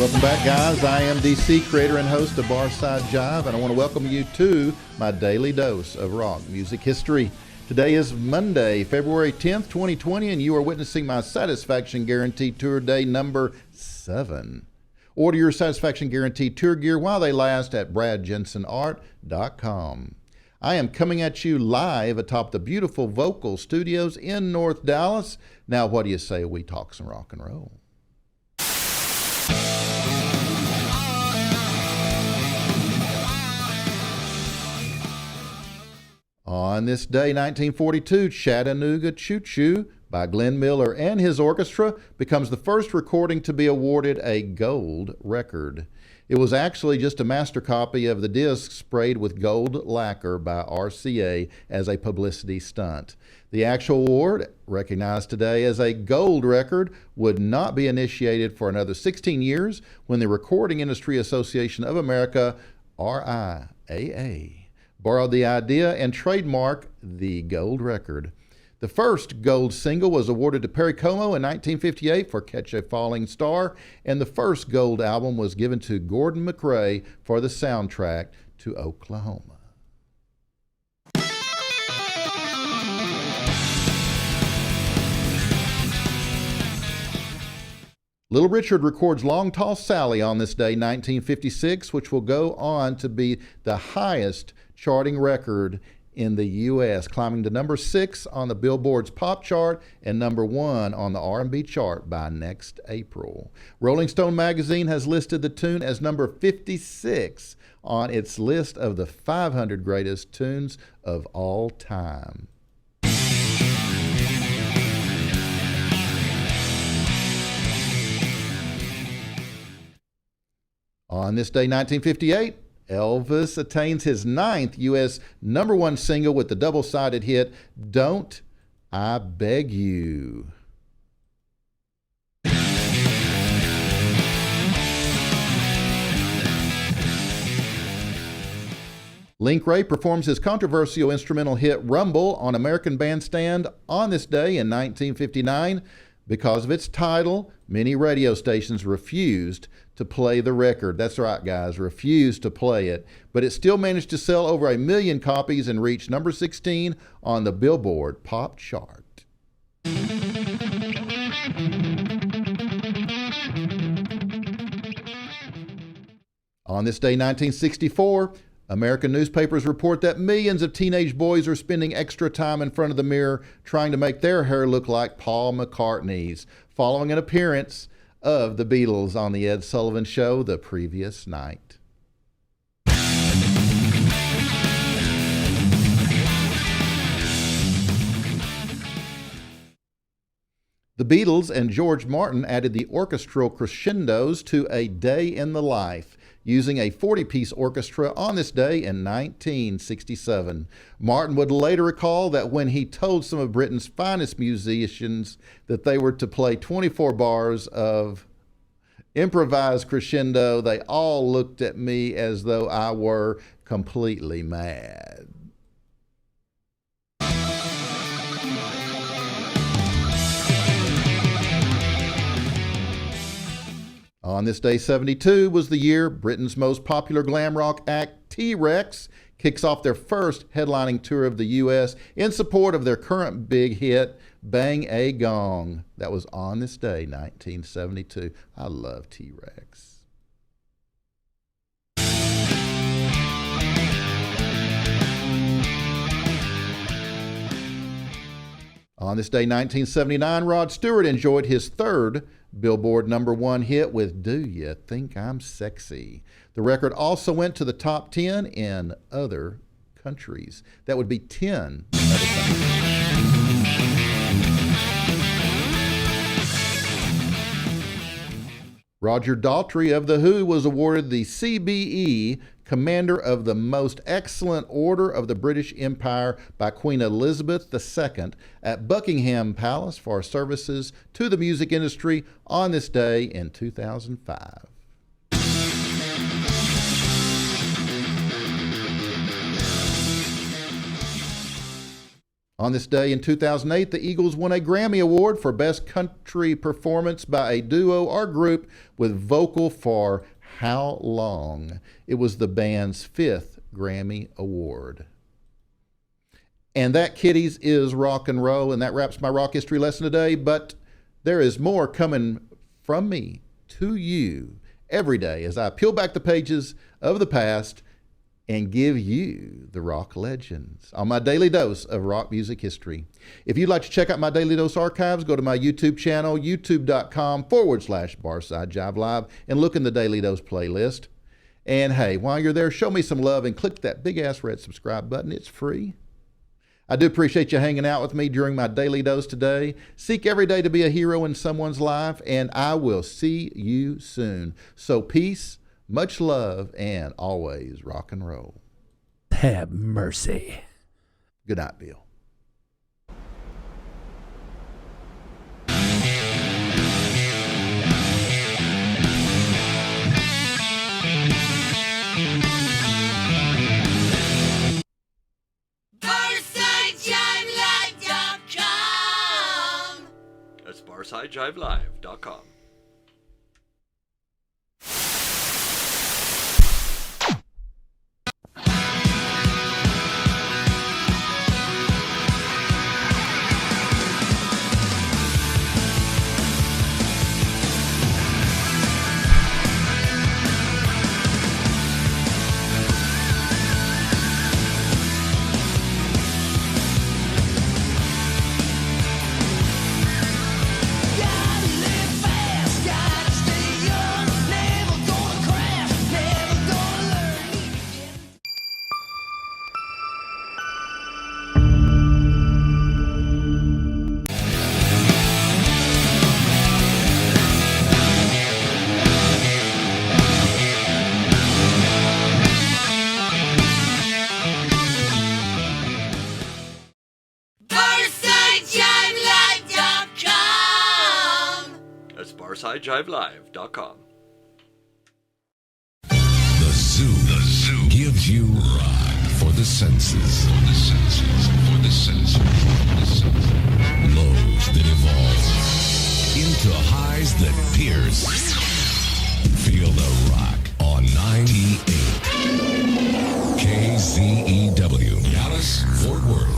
Welcome back, guys. I am DC, creator and host of Barside Jive, and I want to welcome you to my daily dose of rock music history. Today is Monday, February 10th, 2020, and you are witnessing my Satisfaction Guarantee Tour Day number 7. Order your Satisfaction Guarantee tour gear while they last at bradjensenart.com. I am coming at you live atop the beautiful Vocal Studios in North Dallas. Now, what do you say we talk some rock and roll? On this day, 1942, Chattanooga Choo Choo by Glenn Miller and his orchestra becomes the first recording to be awarded a gold record. It was actually just a master copy of the disc sprayed with gold lacquer by RCA as a publicity stunt. The actual award, recognized today as a gold record, would not be initiated for another 16 years when the Recording Industry Association of America, RIAA, borrowed the idea and trademarked the gold record. The first gold single was awarded to Perry Como in 1958 for Catch a Falling Star, and the first gold album was given to Gordon McRae for the soundtrack to Oklahoma. Little Richard records Long Tall Sally on this day, 1956, which will go on to be the highest charting record in the U.S., climbing to number 6 on the Billboard's pop chart and number 1 on the R&B chart by next April. Rolling Stone magazine has listed the tune as number 56 on its list of the 500 greatest tunes of all time. On this day, 1958, Elvis attains his 9th U.S. number 1 single with the double-sided hit, Don't I Beg You. Link Wray performs his controversial instrumental hit, Rumble, on American Bandstand on this day in 1959. Because of its title, many radio stations refused to play the record. That's right, guys, refused to play it. But it still managed to sell over 1 million copies and reach number 16 on the Billboard pop chart. On this day, 1964, American newspapers report that millions of teenage boys are spending extra time in front of the mirror trying to make their hair look like Paul McCartney's, following an appearance of the Beatles on the Ed Sullivan Show the previous night. The Beatles and George Martin added the orchestral crescendos to A Day in the Life, using a 40-piece orchestra on this day in 1967. Martin would later recall that when he told some of Britain's finest musicians that they were to play 24 bars of improvised crescendo, they all looked at me as though I were completely mad. On this day, 72, was the year Britain's most popular glam rock act, T-Rex, kicks off their first headlining tour of the U.S. in support of their current big hit, Bang a Gong. That was on this day, 1972. I love T-Rex. On this day, 1979, Rod Stewart enjoyed his third Billboard number 1 hit with Do Ya Think I'm Sexy. The record also went to the top 10 in other countries. That would be 10 other countries. Roger Daltrey of The Who was awarded the CBE Commander of the Most Excellent Order of the British Empire by Queen Elizabeth II at Buckingham Palace for services to the music industry on this day in 2005. On this day in 2008, the Eagles won a Grammy Award for Best Country Performance by a Duo or Group with vocal for How Long. It was the band's 5th Grammy Award. And that, kiddies, is rock and roll, and that wraps my rock history lesson today. But there is more coming from me to you every day as I peel back the pages of the past and give you the rock legends on my daily dose of rock music history. If you'd like to check out my Daily Dose archives, go to my YouTube channel, youtube.com/Barside Jive Live, and look in the Daily Dose playlist. And hey, while you're there, show me some love and click that big-ass red subscribe button. It's free. I do appreciate you hanging out with me during my Daily Dose today. Seek every day to be a hero in someone's life, and I will see you soon. So peace, much love, and always rock and roll. Have mercy. Good night, Bill. That's BarsideJiveLive.com. That's BarsideJiveLive.com. The zoo gives you rock for the senses. Lows that evolve into highs that pierce. Feel the rock on 98 KZEW, Dallas, Fort Worth.